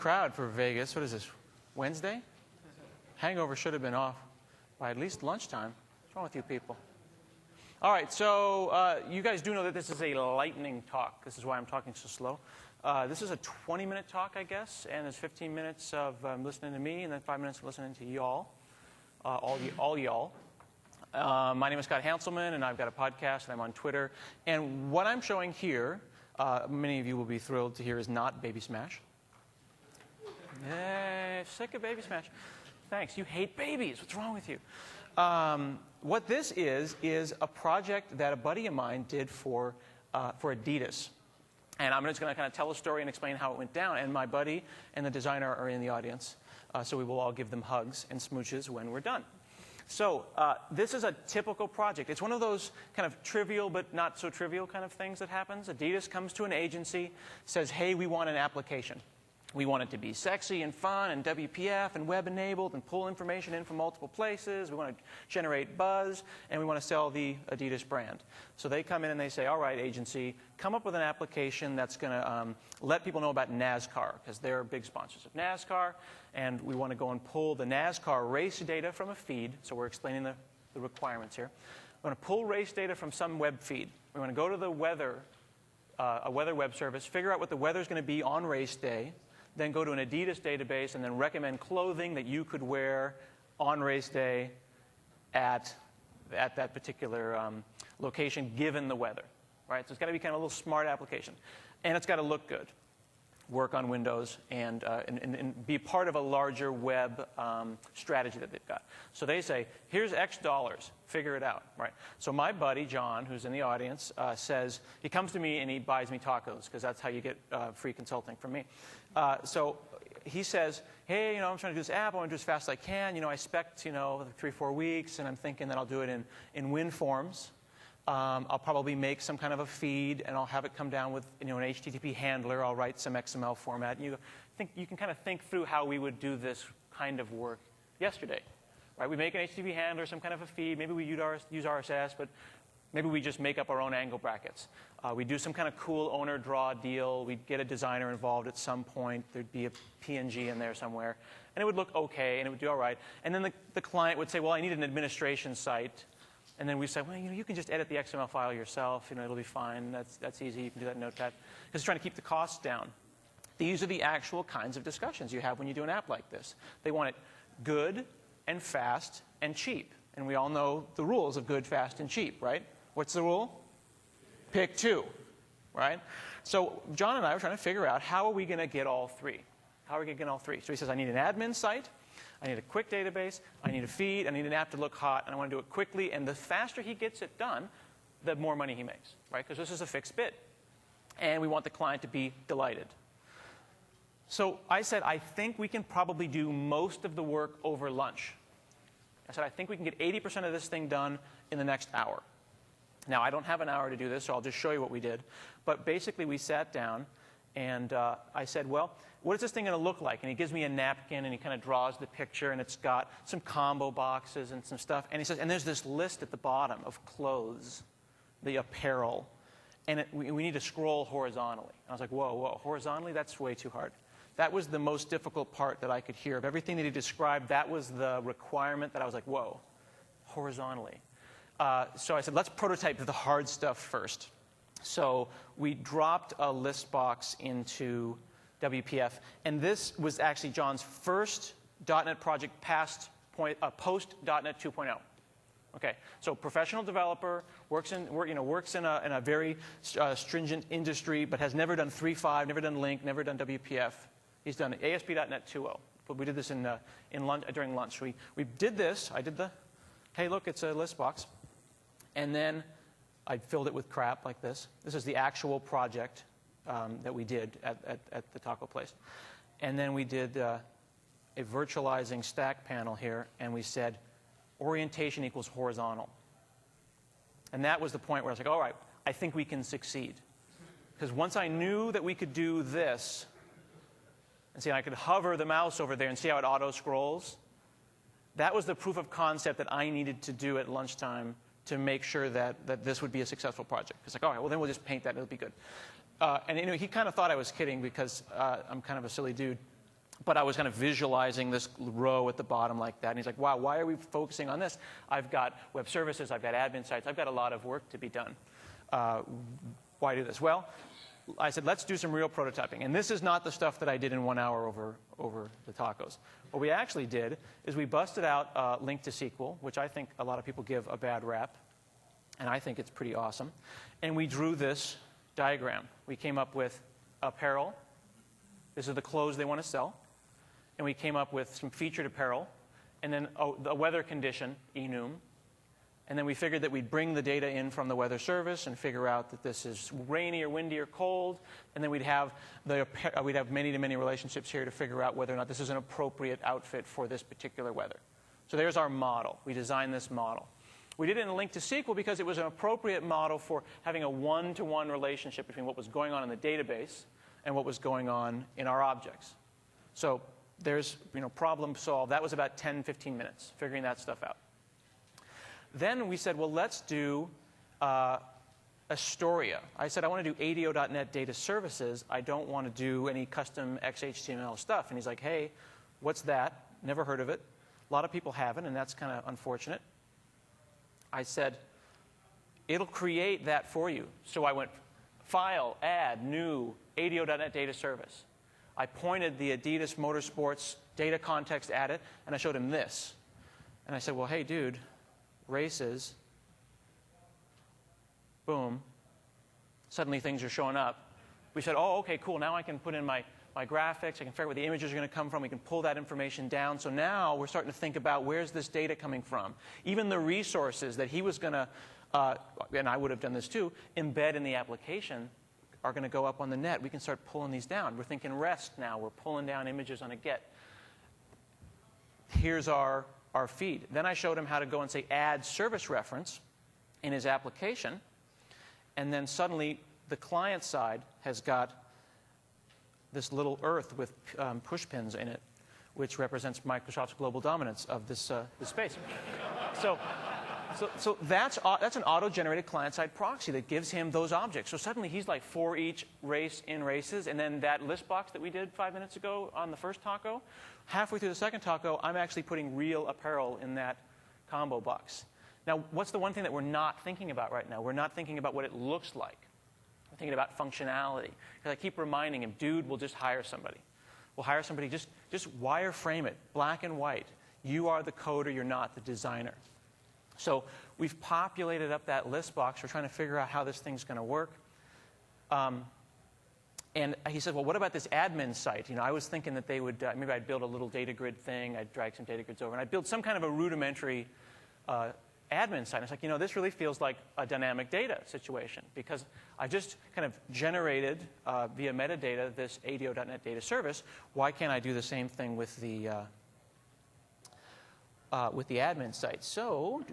crowd for Vegas. What is this, Wednesday? Hangover should have been off by at least lunchtime. What's wrong with you people? All right, so you guys do know that this is a lightning talk. This is why I'm talking so slow. This is a 20-minute talk, I guess, and there's 15 minutes of listening to me, and then 5 minutes of listening to y'all, all y'all. My name is Scott Hanselman, and I've got a podcast, and I'm on Twitter. And what I'm showing here, many of you will be thrilled to hear, is not Baby Smash. Yay, sick of Baby Smash. Thanks. You hate babies. What's wrong with you? What this is a project that a buddy of mine did for Adidas. And I'm just going to kind of tell a story and explain how it went down. And my buddy and the designer are in the audience, so we will all give them hugs and smooches when we're done. So this is a typical project. It's one of those kind of trivial but not so trivial kind of things that happens. Adidas comes to an agency, says, hey, we want an application. We want it to be sexy and fun and WPF and web-enabled and pull information in from multiple places. We want to generate buzz, and we want to sell the Adidas brand. So they come in and they say, all right, agency, come up with an application that's going to let people know about NASCAR, because they're big sponsors of NASCAR, and we want to go and pull the NASCAR race data from a feed. So we're explaining the requirements here. We want to pull race data from some web feed. We want to go to the weather, a weather web service, figure out what the weather is going to be on race day, then go to an Adidas database and then recommend clothing that you could wear on race day at that particular location given the weather. Right? So it's got to be kind of a little smart application. And it's got to look good. Work on Windows and be part of a larger web strategy that they've got. So they say, here's X dollars. Figure it out. Right? So my buddy, John, who's in the audience, says, he comes to me and he buys me tacos, because that's how you get free consulting from me. So he says, hey, I'm trying to do this app. I want to do as fast as I can. I spec'd, 3-4 weeks, and I'm thinking that I'll do it in WinForms. I'll probably make some kind of a feed, and I'll have it come down with an HTTP handler. I'll write some XML format. And you can kind of think through how we would do this kind of work yesterday. Right? We make an HTTP handler, some kind of a feed. Maybe we use RSS, but maybe we just make up our own angle brackets. We do some kind of cool owner draw deal. We'd get a designer involved at some point. There'd be a PNG in there somewhere. And it would look OK, and it would do all right. And then the client would say, well, I need an administration site. And then we say, well, you can just edit the XML file yourself. It'll be fine. That's easy. You can do that in Notepad. Because it's trying to keep the costs down. These are the actual kinds of discussions you have when you do an app like this. They want it good and fast and cheap. And we all know the rules of good, fast, and cheap, right? What's the rule? Pick two, right? So John and I were trying to figure out, how are we going to get all three? How are we going to get all three? So he says, I need an admin site. I need a quick database. I need a feed. I need an app to look hot. And I want to do it quickly. And the faster he gets it done, the more money he makes, right? Because this is a fixed bid. And we want the client to be delighted. So I said, I think we can probably do most of the work over lunch. I said, I think we can get 80% of this thing done in the next hour. Now, I don't have an hour to do this, so I'll just show you what we did. But basically, we sat down, and I said, well, what is this thing going to look like? And he gives me a napkin, and he kind of draws the picture, and it's got some combo boxes and some stuff. And he says, and there's this list at the bottom of clothes, the apparel. And we need to scroll horizontally. And I was like, whoa, horizontally? That's way too hard. That was the most difficult part that I could hear. Of everything that he described, that was the requirement that I was like, whoa, horizontally. So I said, let's prototype the hard stuff first. So we dropped a list box into WPF. And this was actually John's first .NET project post.NET 2.0. Okay, so professional developer, works in a very stringent industry, but has never done 3.5, never done Link, never done WPF. He's done ASP.NET 2.0. But we did this during lunch. We did this. I did the, hey, look, it's a list box. And then I filled it with crap like this. This is the actual project that we did at the taco place. And then we did a virtualizing stack panel here, and we said orientation equals horizontal. And that was the point where I was like, all right, I think we can succeed. Because once I knew that we could do this, and see, I could hover the mouse over there and see how it auto-scrolls, that was the proof of concept that I needed to do at lunchtime to make sure that this would be a successful project. It's like, all right, well, then we'll just paint that. It'll be good. And he kind of thought I was kidding, because I'm kind of a silly dude. But I was kind of visualizing this row at the bottom like that. And he's like, wow, why are we focusing on this? I've got web services, I've got admin sites, I've got a lot of work to be done. Why do this? Well, I said, let's do some real prototyping. And this is not the stuff that I did in 1 hour over the tacos. What we actually did is we busted out Link to SQL, which I think a lot of people give a bad rap. And I think it's pretty awesome. And we drew this diagram. We came up with apparel. This is the clothes they want to sell. And we came up with some featured apparel. And then the weather condition, enum. And then we figured that we'd bring the data in from the weather service and figure out that this is rainy or windy or cold. And then we'd have many-to-many relationships here to figure out whether or not this is an appropriate outfit for this particular weather. So there's our model. We designed this model. We did it in Link to SQL because it was an appropriate model for having a one-to-one relationship between what was going on in the database and what was going on in our objects. So there's problem solved. That was about 10, 15 minutes, figuring that stuff out. Then we said, well, let's do Astoria. I said, I want to do ADO.NET data services. I don't want to do any custom XHTML stuff. And he's like, hey, what's that? Never heard of it. A lot of people haven't, and that's kind of unfortunate. I said, it'll create that for you. So I went, File, Add, New, ADO.NET data service. I pointed the Adidas Motorsports data context at it, and I showed him this. And I said, well, hey, dude, races, boom, suddenly things are showing up. We said, oh, okay, cool, now I can put in my graphics, I can figure out where the images are going to come from, we can pull that information down. So now we're starting to think about where's this data coming from. Even the resources that he was going to, and I would have done this too, embed in the application are going to go up on the net. We can start pulling these down. We're thinking REST now. We're pulling down images on a GET. Here's our feed. Then I showed him how to go and say add service reference in his application. And then suddenly the client side has got this little earth with push pins in it, which represents Microsoft's global dominance of this space. So that's an auto-generated client-side proxy that gives him those objects. So suddenly he's like for each race in races. And then that list box that we did 5 minutes ago on the first taco, halfway through the second taco, I'm actually putting real apparel in that combo box. Now, what's the one thing that we're not thinking about right now? We're not thinking about what it looks like. We're thinking about functionality. Because I keep reminding him, dude, we'll just hire somebody. We'll hire somebody, just wireframe it, black and white. You are the coder, you're not the designer. So we've populated up that list box. We're trying to figure out how this thing's going to work. And he said, well, what about this admin site? I was thinking that they would, maybe I'd build a little data grid thing. I'd drag some data grids over. And I'd build some kind of a rudimentary admin site. And it's like, this really feels like a dynamic data situation. Because I just kind of generated, via metadata, this ADO.NET data service. Why can't I do the same thing with the admin site? So,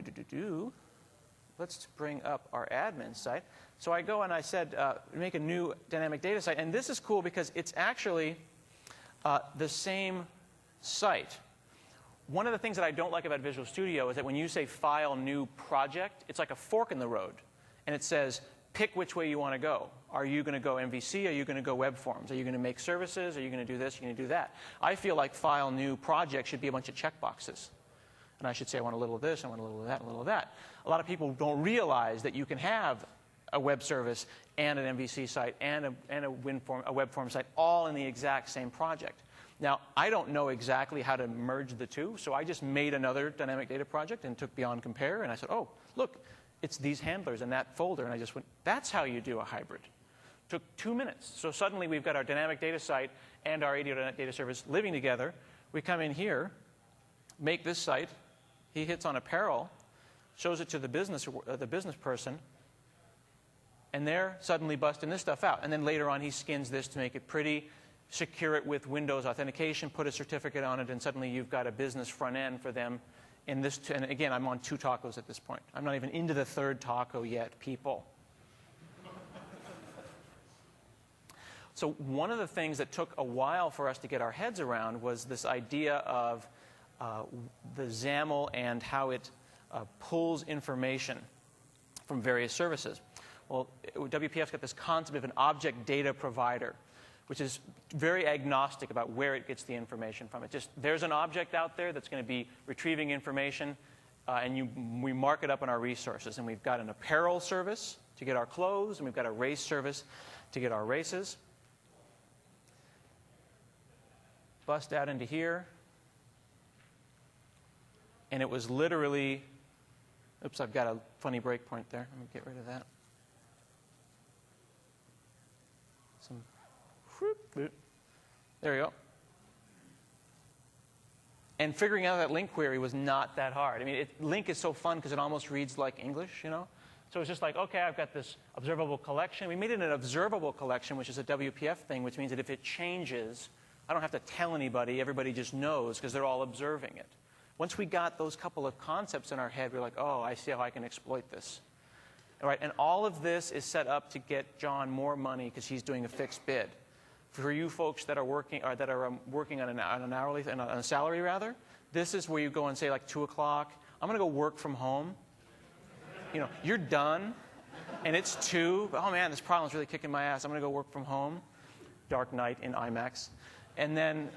let's bring up our admin site. So I go and I said, make a new dynamic data site. And this is cool because it's actually the same site. One of the things that I don't like about Visual Studio is that when you say File, New, Project, it's like a fork in the road. And it says, pick which way you want to go. Are you going to go MVC? Are you going to go web forms? Are you going to make services? Are you going to do this? Are you going to do that? I feel like File, New, Project should be a bunch of checkboxes. And I should say, I want a little of this, I want a little of that, and a little of that. A lot of people don't realize that you can have a web service and an MVC site and a web form site all in the exact same project. Now, I don't know exactly how to merge the two, so I just made another dynamic data project and took Beyond Compare, and I said, oh, look, it's these handlers in that folder. And I just went, that's how you do a hybrid. Took 2 minutes. So suddenly we've got our dynamic data site and our ADO.NET data service living together. We come in here, make this site. He hits on apparel, shows it to the business person, and they're suddenly busting this stuff out. And then later on, he skins this to make it pretty, secure it with Windows authentication, put a certificate on it, and suddenly you've got a business front end for them. And again, I'm on 2 tacos at this point. I'm not even into the 3rd taco yet, people. So one of the things that took a while for us to get our heads around was this idea of the XAML and how it pulls information from various services. Well, WPF's got this concept of an object data provider, which is very agnostic about where it gets the information from. There's an object out there that's going to be retrieving information, and we mark it up in our resources. And we've got an apparel service to get our clothes, and we've got a race service to get our races. Bust out into here. And it was literally, oops, I've got a funny breakpoint there. Let me get rid of that. There we go. And figuring out that link query was not that hard. I mean, link is so fun because it almost reads like English, you know? So it's just like, okay, I've got this observable collection. We made it an observable collection, which is a WPF thing, which means that if it changes, I don't have to tell anybody. Everybody just knows because they're all observing it. Once we got those couple of concepts in our head, we're like, oh, I see how I can exploit this. All right, and all of this is set up to get John more money because he's doing a fixed bid. For you folks that are working on an hourly, on a salary rather, this is where you go and say like 2 o'clock, I'm going to go work from home. You know, you're done, and it's 2. But, oh man, this problem's really kicking my ass. I'm going to go work from home. Dark Knight in IMAX, and then,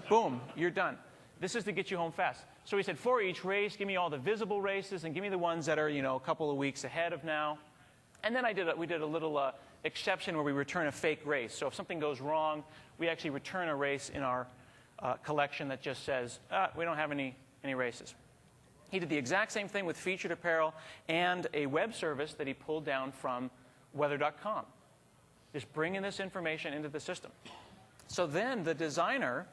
boom, you're done. This is to get you home fast. So we said for each race, give me all the visible races, and give me the ones that are a couple of weeks ahead of now. And then we did a little exception where we return a fake race. So if something goes wrong, we actually return a race in our collection that just says, we don't have any races. He did the exact same thing with featured apparel and a web service that he pulled down from weather.com. Just bringing this information into the system. So then the designer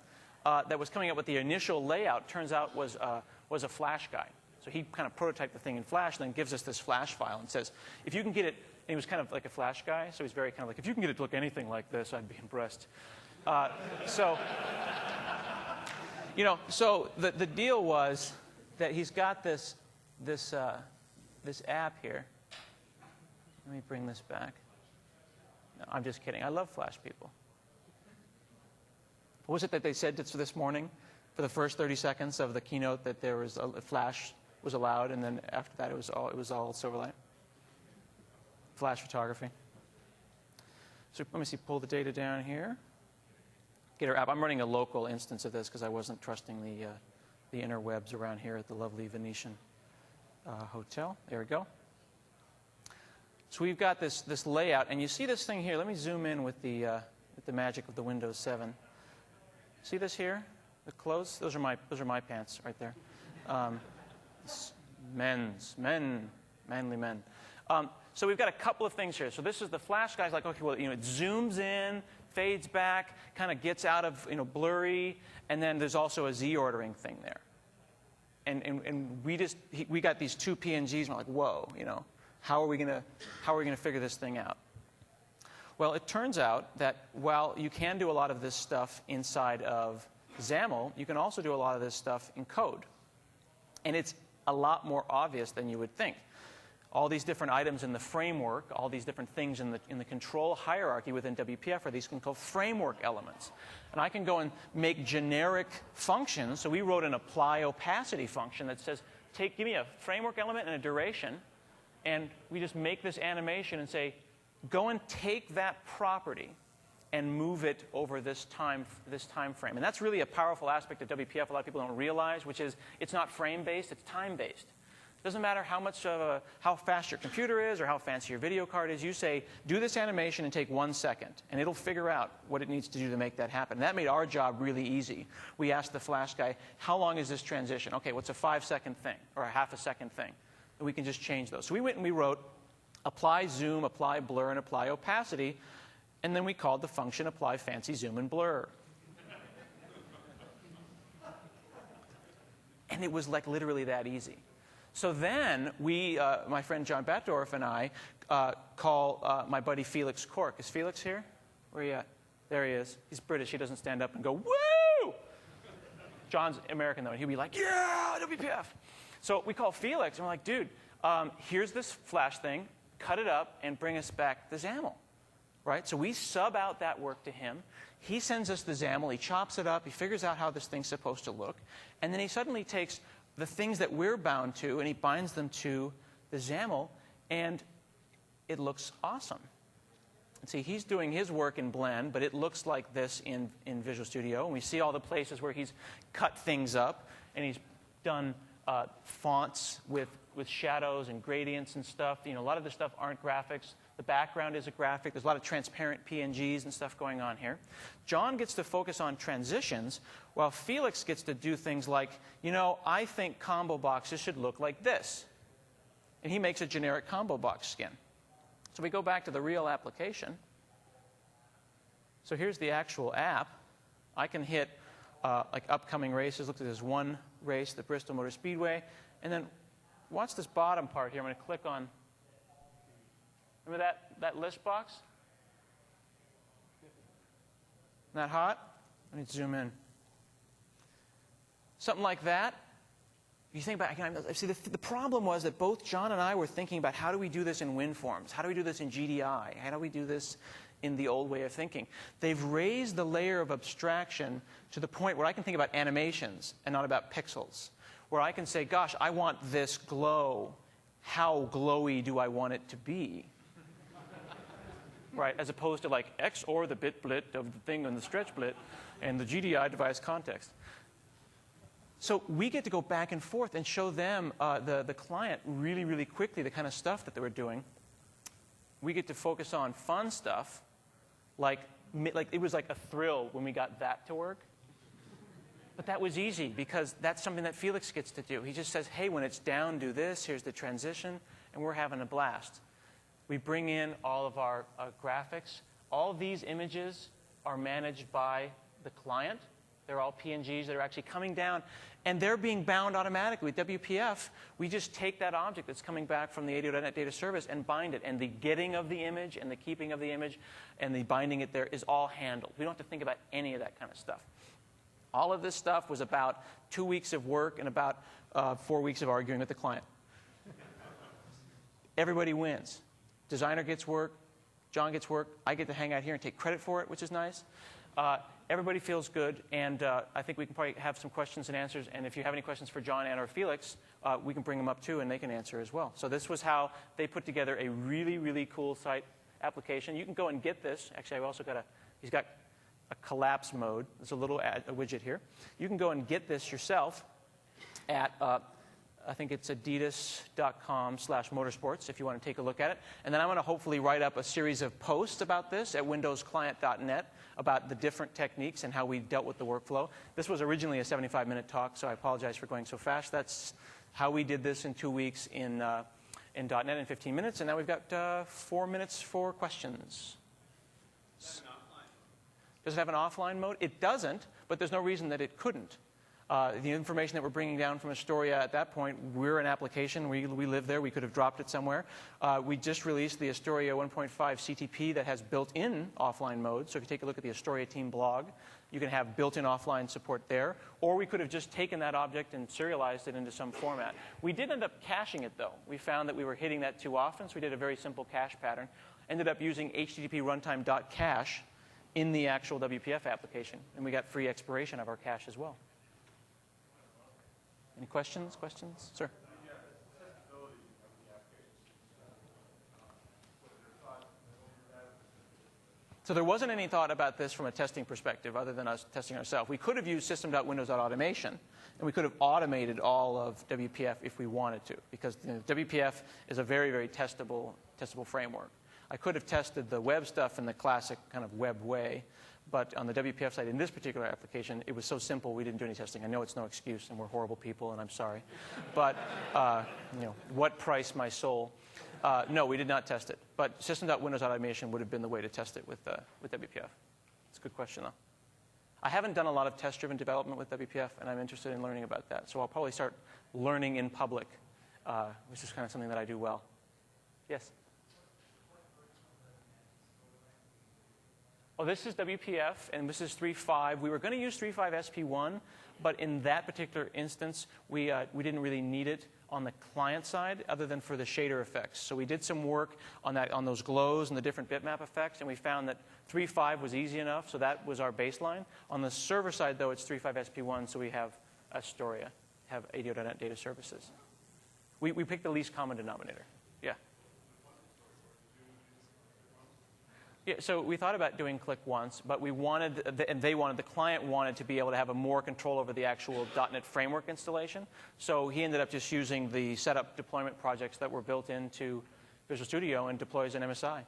that was coming up with the initial layout turns out was a Flash guy. So he kind of prototyped the thing in Flash and then gives us this Flash file and says, if you can get it, and he was kind of like a Flash guy, so he's very kind of like, if you can get it to look anything like this, I'd be impressed. So the deal was that he's got this app here. Let me bring this back. No, I'm just kidding. I love Flash people. What was it that they said this morning for the first 30 seconds of the keynote that there was a Flash was allowed, and then after that it was all Silverlight? Flash photography. So let me see, pull the data down here. Get our app. I'm running a local instance of this because I wasn't trusting the interwebs around here at the lovely Venetian hotel. There we go. So we've got this layout, and you see this thing here. Let me zoom in with the magic of the Windows 7. See this here? The clothes? Those are my pants right there. Manly men. So we've got a couple of things here. So this is the Flash guy's like, okay, well, it zooms in, fades back, kind of gets out of blurry, and then there's also a Z ordering thing there. And we got these 2 PNGs, and we're like, whoa, how are we gonna figure this thing out? Well, it turns out that while you can do a lot of this stuff inside of XAML, you can also do a lot of this stuff in code. And it's a lot more obvious than you would think. All these different items in the framework, all these different things in the control hierarchy within WPF are these called framework elements. And I can go and make generic functions. So we wrote an apply opacity function that says, give me a framework element and a duration, and we just make this animation and say, go and take that property and move it over this time frame. And that's really a powerful aspect of WPF a lot of people don't realize, which is it's not frame-based, it's time-based. It doesn't matter how fast your computer is or how fancy your video card is. You say, do this animation and take 1 second, and it'll figure out what it needs to do to make that happen. And that made our job really easy. We asked the Flash guy, how long is this transition? Okay, what's a 5-second thing or a half a second thing? And we can just change those. So we went and we wrote apply zoom, apply blur, and apply opacity, and then we called the function apply fancy zoom and blur. And it was like literally that easy. So then we, my friend John Batdorf and I, call my buddy Felix Cork. Is Felix here? Where are you at? There he is. He's British. He doesn't stand up and go, woo! John's American, though, and he'll be like, yeah, WPF. So we call Felix, and we're like, dude, here's this Flash thing. Cut it up and bring us back the XAML. Right? So we sub out that work to him. He sends us the XAML. He chops it up. He figures out how this thing's supposed to look. And then he suddenly takes the things that we're bound to, and he binds them to the XAML, and it looks awesome. See, he's doing his work in Blend, but it looks like this in Visual Studio. And we see all the places where he's cut things up, and he's done fonts with shadows and gradients and stuff. You know, a lot of this stuff aren't graphics. The background is a graphic. There's a lot of transparent PNGs and stuff going on here. John gets to focus on transitions, while Felix gets to do things like, you know, I think combo boxes should look like this. And he makes a generic combo box skin. So we go back to the real application. So here's the actual app. I can hit like upcoming races. Look at this one race, the Bristol Motor Speedway. And then watch this bottom part here. I'm going to click on, remember that list box? Isn't that hot? I need to zoom in. Something like that. If you think about it, see, the problem was that both John and I were thinking about how do we do this in WinForms? How do we do this in GDI? How do we do this in the old way of thinking? They've raised the layer of abstraction to the point where I can think about animations and not about pixels. Where I can say, gosh, I want this glow. How glowy do I want it to be? Right, as opposed to like X or the bit blit of the thing on the stretch blit and the GDI device context. So we get to go back and forth and show them, the client, really, really quickly the kind of stuff that they were doing. We get to focus on fun stuff, like it was like a thrill when we got that to work. But that was easy because that's something that Felix gets to do. He just says, hey, when it's down, do this. Here's the transition. And we're having a blast. We bring in all of our graphics. All these images are managed by the client. They're all PNGs that are actually coming down. And they're being bound automatically. With WPF, we just take that object that's coming back from the ADO.NET Data Service and bind it. And the getting of the image and the keeping of the image and the binding it there is all handled. We don't have to think about any of that kind of stuff. All of this stuff was about 2 weeks of work and about 4 weeks of arguing with the client. Everybody wins. Designer gets work. John gets work. I get to hang out here and take credit for it, which is nice. Everybody feels good, and I think we can probably have some questions and answers. And if you have any questions for John and or Felix, we can bring them up too, and they can answer as well. So this was how they put together a really, really cool site application. You can go and get this. Actually, I've also got he's got a collapse mode. There's a little a widget here. You can go and get this yourself at I think it's adidas.com/motorsports if you want to take a look at it. And then I'm going to hopefully write up a series of posts about this at windowsclient.net about the different techniques and how we dealt with the workflow. This was originally a 75-minute talk, so I apologize for going so fast. That's how we did this in 2 weeks in .NET in 15 minutes. And now we've got 4 minutes for questions. Does it have an offline mode? It doesn't, but there's no reason that it couldn't. The information that we're bringing down from Astoria at that point, we're an application. We live there. We could have dropped it somewhere. We just released the Astoria 1.5 CTP that has built-in offline mode. So if you take a look at the Astoria team blog, you can have built-in offline support there. Or we could have just taken that object and serialized it into some format. We did end up caching it, though. We found that we were hitting that too often, so we did a very simple cache pattern. Ended up using http runtime.cache in the actual WPF application. And we got free expiration of our cache as well. Any questions? Questions? Sir? So there wasn't any thought about this from a testing perspective other than us testing ourselves. We could have used system.windows.automation, and we could have automated all of WPF if we wanted to, because WPF is a very, very testable framework. I could have tested the web stuff in the classic kind of web way, but on the WPF side, in this particular application, it was so simple we didn't do any testing. I know it's no excuse, and we're horrible people, and I'm sorry. But, what price my soul? No, we did not test it. But system.windows.automation would have been the way to test it with WPF. It's a good question, though. I haven't done a lot of test-driven development with WPF, and I'm interested in learning about that. So I'll probably start learning in public, which is kind of something that I do well. Yes? Oh, this is WPF, and this is 3.5. We were going to use 3.5 SP1, but in that particular instance, we didn't really need it on the client side other than for the shader effects. So we did some work on those glows and the different bitmap effects, and we found that 3.5 was easy enough, so that was our baseline. On the server side, though, it's 3.5 SP1, so we have Astoria, have ADO.NET Data Services. We picked the least common denominator. Yeah. Yeah, so we thought about doing click once, but we wanted, the client wanted to be able to have a more control over the actual .NET framework installation. So he ended up just using the setup deployment projects that were built into Visual Studio and deploys an MSI.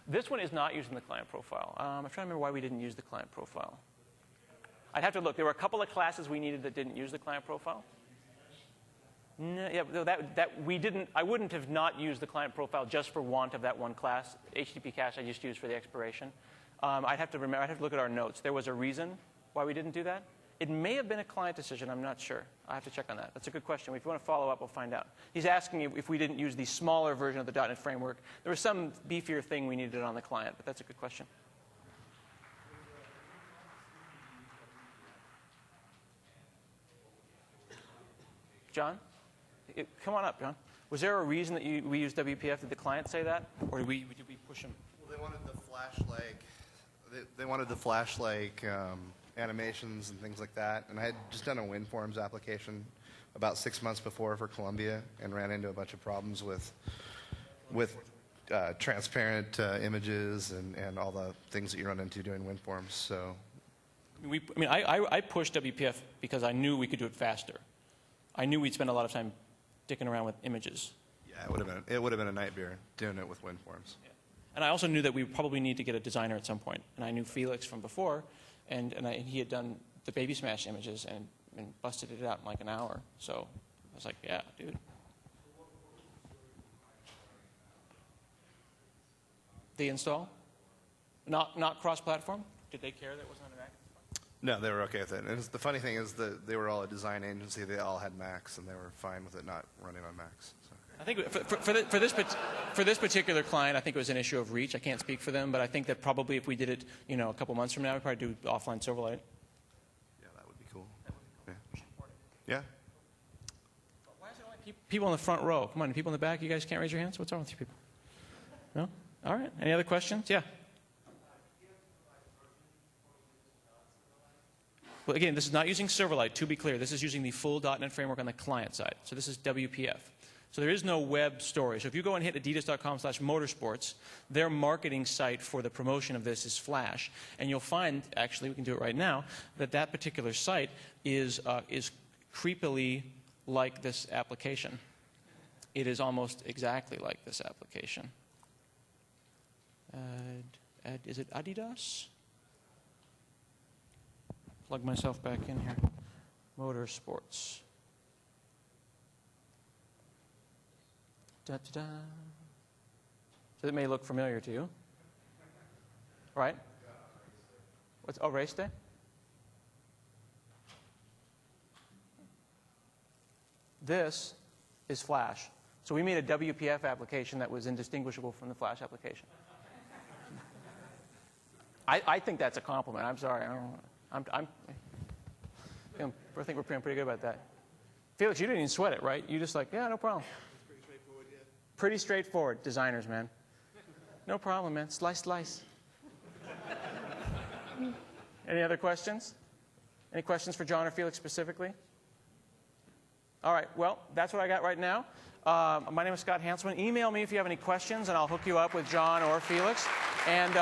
This one is not using the client profile. I'm trying to remember why we didn't use the client profile. I'd have to look. There were a couple of classes we needed that didn't use the client profile. No, yeah, I wouldn't have not used the client profile just for want of that one class. HTTP cache I just used for the expiration. I'd have to look at our notes. There was a reason why we didn't do that. It may have been a client decision. I'm not sure. I have to check on that. That's a good question. If you want to follow up, we'll find out. He's asking if we didn't use the smaller version of the .NET framework. There was some beefier thing we needed on the client, but that's a good question. John? Come on up, John. Was there a reason that we used WPF? Did the client say that, or did we push him? Well, they wanted the flash-like. They wanted the flash-like animations and things like that. And I had just done a WinForms application about 6 months before for Columbia, and ran into a bunch of problems with transparent images and all the things that you run into doing WinForms. So, I pushed WPF because I knew we could do it faster. I knew we'd spend a lot of time dicking around with images. Yeah, it would have been a nightmare doing it with WinForms. Yeah. And I also knew that we probably need to get a designer at some point. And I knew Felix from before, and he had done the Baby Smash images and busted it out in like an hour. So I was like, yeah, dude. The install? Not cross-platform? Did they care that it wasn't on a Mac? No, they were okay with it. And the funny thing is that they were all a design agency. They all had Macs, and they were fine with it not running on Macs. So. I think for this particular client, I think it was an issue of reach. I can't speak for them, but I think that probably if we did it, a couple months from now, we'd probably do offline Silverlight. Yeah, that would be cool. Yeah. Why is it only people in the front row? Come on, people in the back, you guys can't raise your hands? What's wrong with you people? No? All right. Any other questions? Yeah. Well, again, this is not using Silverlight, to be clear. This is using the full .NET framework on the client side. So this is WPF. So there is no web story. So if you go and hit adidas.com/motorsports, their marketing site for the promotion of this is Flash. And you'll find, actually, we can do it right now, that particular site is creepily like this application. It is almost exactly like this application. Is it Adidas? Plug myself back in here. Motorsports. Da, da, da. So that may look familiar to you. Right? Race day? This is Flash. So we made a WPF application that was indistinguishable from the Flash application. I think that's a compliment. I'm sorry. I think we're feeling pretty good about that. Felix, you didn't even sweat it, right? You just like, yeah, no problem. It's pretty straightforward, yeah. Pretty straightforward. Designers, man. No problem, man. Slice, slice. Any other questions? Any questions for John or Felix specifically? All right. Well, that's what I got right now. My name is Scott Hanselman. Email me if you have any questions, and I'll hook you up with John or Felix. And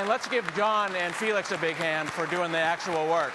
let's give John and Felix a big hand for doing the actual work.